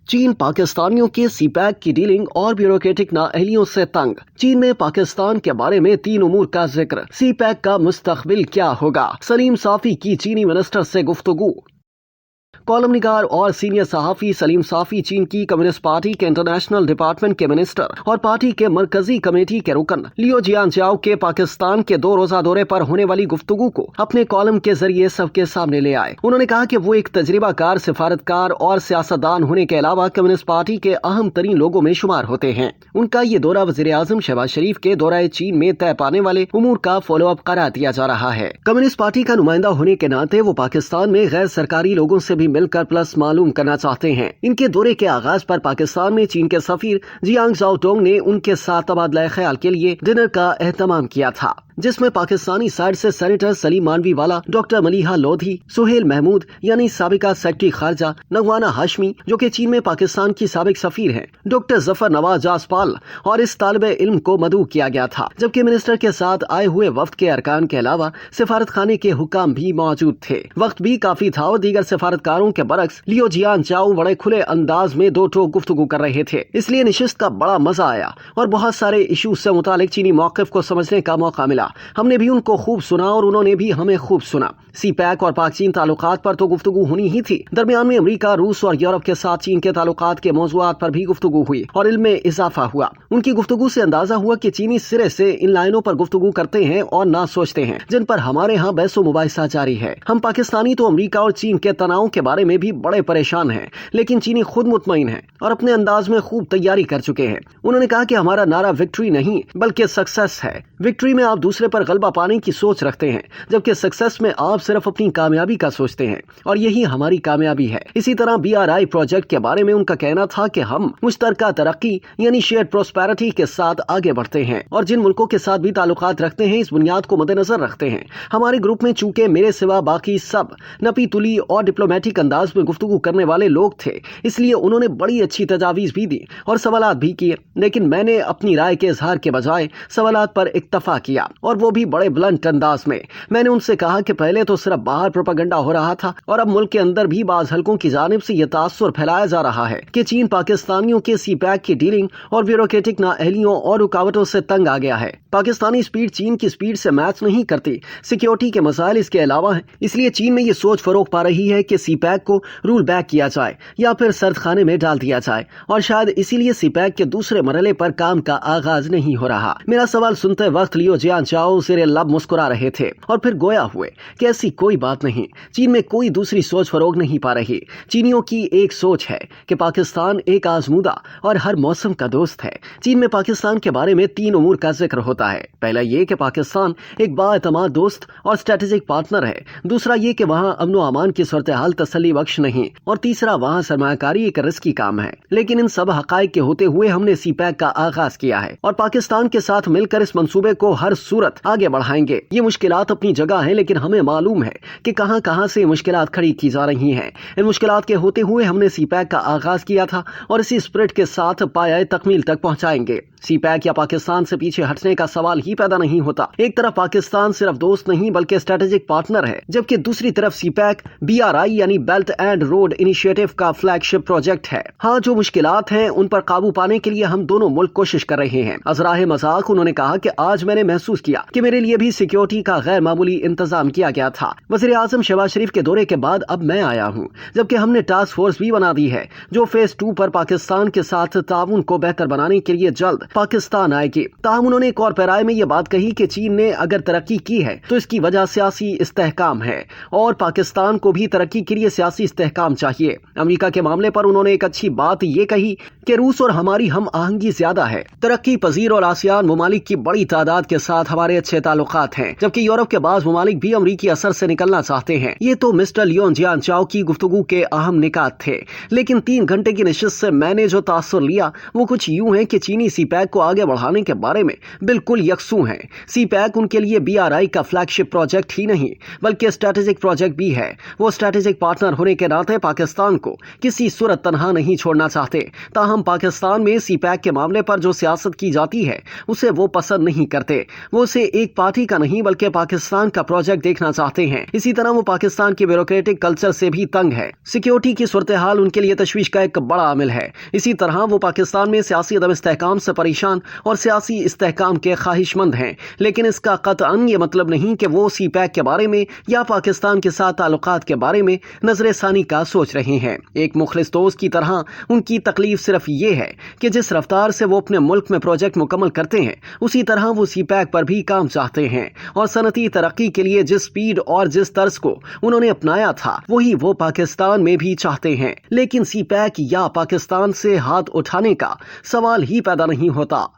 चीन पाकिस्तानियों के सी पैक की डीलिंग और ब्यूरोक्रेटिक नाअहलियों से तंग। चीन में पाकिस्तान के बारे में 3 उमूर का जिक्र। सी पैक का मुस्तकबिल क्या होगा? सलीम साफी की चीनी मिनिस्टर से गुफ्तगू। कॉलम निगार और सीनियर सहाफ़ी सलीम साफी चीन की कम्युनिस्ट पार्टी के इंटरनेशनल डिपार्टमेंट के मिनिस्टर और पार्टी के मरकजी कमेटी के रुकन लियो जियांचाओ के पाकिस्तान के 2 रोजा दौरे पर होने वाली गुफ्तगू को अपने कॉलम के जरिए सबके सामने ले आए। उन्होंने कहा कि वो एक तजर्बाकार, सिफारतकार और सियासतदान होने के अलावा कम्युनिस्ट पार्टी के अहम तरीन लोगों में शुमार होते हैं। उनका ये दौरा वज़ीर आज़म शहबाज शरीफ के दौरा चीन में तय पाने वाले उमूर का फॉलो अप करार दिया जा रहा है। कम्युनिस्ट पार्टी का नुमाइंदा होने के नाते वो पाकिस्तान में गैर सरकारी लोगों से भी मिलकर प्लस मालूम करना चाहते हैं। इनके दौरे के आगाज पर पाकिस्तान में चीन के सफीर जियांग जाओटोंग ने उनके साथ तबादला ख्याल के लिए डिनर का एहतमाम किया था, जिसमें पाकिस्तानी साइड से सेनेटर सलीम मानवी वाला, डॉक्टर मलिहा लोधी, सुहेल महमूद यानी साबिका सेक्रेटरी खारजा, नगवाना हाशमी जो कि चीन में पाकिस्तान की साबिक सफीर हैं, डॉक्टर जफर नवाज जासपाल और इस तालिब इल्म को मदऊ किया गया था। जबकि मिनिस्टर के साथ आए हुए वफ्द के अरकान के अलावा सिफारत खाने के हुक्काम भी मौजूद थे। वक्त भी काफी था और दीगर सिफारतकारों के बरक्स लियो जियांचाओ बड़े खुले अंदाज में 2 टोक गुफ्तगू कर रहे थे। इसलिए निशिस्त का बड़ा मजा आया और बहुत सारे इशूज से मुतालिक चीनी मौक़िफ़ को समझने का मौका मिला। हमने भी उनको खूब सुना और उन्होंने भी हमें खूब सुना। सी पैक और पाक चीन ताल्लुकात पर तो गुफ्तगू होनी ही थी। दरमियान में अमेरिका, रूस और यूरोप के साथ चीन के ताल्लुकात के मौज़ूआत पर भी गुफ्तगू हुई और इल्म में इजाफा हुआ। उनकी गुफ्तगू से अंदाजा हुआ कि चीनी सिरे से इन लाइनों पर गुफ्तगू करते हैं और ना सोचते हैं जिन पर हमारे यहाँ बहसो मुबाहिसा जारी है। हम पाकिस्तानी तो अमेरिका और चीन के तनाव के बारे में भी बड़े परेशान हैं, लेकिन चीनी खुद मुतमईन है और अपने अंदाज में खूब तैयारी कर चुके हैं। उन्होंने कहा कि हमारा नारा विक्ट्री नहीं बल्कि सक्सेस है। विक्ट्री में आप दूसरे पर गलबा पाने की सोच रखते हैं, जबकि सक्सेस में आप सिर्फ अपनी कामयाबी का सोचते हैं और यही हमारी कामयाबी है। इसी तरह BRI प्रोजेक्ट के बारे में उनका कहना था कि हम मुश्तरका तरक्की यानी शेयर्ड प्रोस्पेरिटी के साथ आगे बढ़ते हैं और जिन मुल्कों के साथ भी ताल्लुकात रखते हैं इस बुनियाद को मद्देनजर रखते हैं। हमारे ग्रुप में चूंकि मेरे सिवा बाकी सब नपी तुली और डिप्लोमेटिक अंदाज में गुफ्तगू करने वाले लोग थे, इसलिए उन्होंने बड़ी अच्छी तजावीज़ भी दी और सवालात भी किए, लेकिन मैंने अपनी राय के इजहार के बजाय सवालात पर इक्तफा किया और वो भी बड़े ब्लंट अंदाज में। मैंने उनसे कहा कि पहले तो सिर्फ बाहर प्रोपेगेंडा हो रहा था और अब मुल्क के अंदर भी बाज हलकों की जानिब से यह तासुर फैलाया जा रहा है कि चीन पाकिस्तानियों के सी पैक की डीलिंग और ब्यूरोक्रेटिक नाअहलियों और रुकावटों से तंग आ गया है। पाकिस्तानी स्पीड चीन की स्पीड से मैच नहीं करती। सिक्योरिटी के मसाइल इसके अलावा हैं, इसलिए चीन में ये सोच फरोग पा रही है कि सी पैक को रूल बैक किया जाए या फिर सर्द खाने में डाल दिया जाए और शायद इसीलिए सी पैक के दूसरे मरहले पर काम का आगाज नहीं हो रहा। मेरा सवाल सुनते वक्त लियो जियांचाओ ज़ेरे लब मुस्कुरा रहे थे और फिर गोया हुए कि ऐसी कोई बात नहीं, चीन में कोई दूसरी सोच फरोग नहीं पा रही। चीनियों की एक सोच है कि पाकिस्तान एक आजमूदा और हर मौसम का दोस्त है। चीन में पाकिस्तान के बारे में 3 उमूर का जिक्र होता है। पहला ये कि पाकिस्तान एक बाएतमाद दोस्त और स्ट्रेटेजिक पार्टनर है। दूसरा ये कि वहाँ अमन व अमान की सूरत हाल तसल्ली बख्श नहीं और तीसरा वहाँ सरमायाकारी एक रिस्की काम है। लेकिन इन सब हकाइक के होते हुए हमने सी पैक का आगाज किया है और पाकिस्तान के साथ मिलकर इस मंसूबे को हर सूरत आगे बढ़ाएंगे। ये मुश्किलात अपनी जगह हैं, लेकिन हमें मालूम है कि कहां कहां से मुश्किलात खड़ी की जा रही हैं। इन मुश्किलात के होते हुए हमने सी पैक का आगाज किया था और इसी स्पिरिट के साथ पाया तकमील तक पहुंचाएंगे। सी पैक या पाकिस्तान से पीछे हटने का सवाल ही पैदा नहीं होता। एक तरफ पाकिस्तान सिर्फ दोस्त नहीं बल्कि स्ट्रेटेजिक पार्टनर है, जबकि दूसरी तरफ सी पैक BRI यानी बेल्ट एंड रोड इनिशिएटिव का फ्लैगशिप प्रोजेक्ट है। हाँ, जो मुश्किलात हैं उन पर काबू पाने के लिए हम दोनों मुल्क कोशिश कर रहे हैं। अजराह मजाक उन्होंने कहा कि आज मैंने महसूस किया कि मेरे लिए भी सिक्योरिटी का गैर मामूली इंतजाम किया गया था। वज़ीर आज़म शहबाज शरीफ के दौरे के बाद अब मैं आया हूँ, जबकि हमने टास्क फोर्स भी बना दी है जो फेज 2 पर पाकिस्तान के साथ ताउन को बेहतर बनाने के लिए जल्द पाकिस्तान आएगी। ताहम उन्होंने एक और पैराए में ये बात कही कि चीन ने अगर तरक्की की है तो इसकी वजह सियासी इस्तेहकाम है और पाकिस्तान को भी तरक्की के लिए सियासी इस्तेहकाम चाहिए। अमेरिका के मामले पर उन्होंने एक अच्छी बात ये कही कि रूस और हमारी हम आहंगी ज्यादा है। तरक्की पजीर और आसियान ममालिक की बड़ी तादाद के साथ हमारे अच्छे ताल्लुकात हैं, जबकि यूरोप के बाज़ ममालिक भी अमरीकी असर से निकलना चाहते हैं। ये तो मिस्टर लियो जियांचाओ की गुफ्तगू के अहम निकात थे, लेकिन 3 घंटे की नशिस्त से मैंने जो तासुर लिया वो कुछ यूं है कि चीनी सी पैक पैक को आगे बढ़ाने के बारे में बिल्कुल यकसू हैं। सी पैक उनके लिए BRI का फ्लैगशिप प्रोजेक्ट ही नहीं बल्कि स्ट्रेटेजिक प्रोजेक्ट भी है। वो स्ट्रेटेजिक पार्टनर होने के नाते पाकिस्तान को किसी सूरत तनहा नहीं छोड़ना चाहते। ताहम पाकिस्तान में सी पैक के मामले पर जो सियासत की जाती है उसे वो पसंद नहीं करते। वो उसे एक पार्टी का नहीं बल्कि पाकिस्तान का प्रोजेक्ट देखना चाहते हैं। इसी तरह वो पाकिस्तान के ब्यूरोक्रेटिक कल्चर से भी तंग है। सिक्योरिटी की सूरत हाल उनके लिए तशवीश का एक बड़ा आमिल है। इसी तरह वो पाकिस्तान में सियासी अदम इस्तेहकाम से परेशान और सियासी इस्तेहकाम के ख्वाहिशमंद हैं। लेकिन इसका कतअन ये मतलब नहीं कि वो सी पैक के बारे में या पाकिस्तान के साथ ताल्लुकात के बारे में नजर सानी का सोच रहे हैं। एक मुखलिस दोस्त की तरह उनकी तकलीफ सिर्फ ये है कि जिस रफ्तार से वो अपने मुल्क में प्रोजेक्ट मुकम्मल करते हैं उसी तरह वो सी पैक पर भी काम चाहते हैं और सनती तरक्की के लिए जिस स्पीड और जिस तर्ज को उन्होंने अपनाया था वही वो पाकिस्तान में भी चाहते हैं। लेकिन सी पैक या पाकिस्तान से हाथ उठाने का सवाल ही पैदा नहीं होता।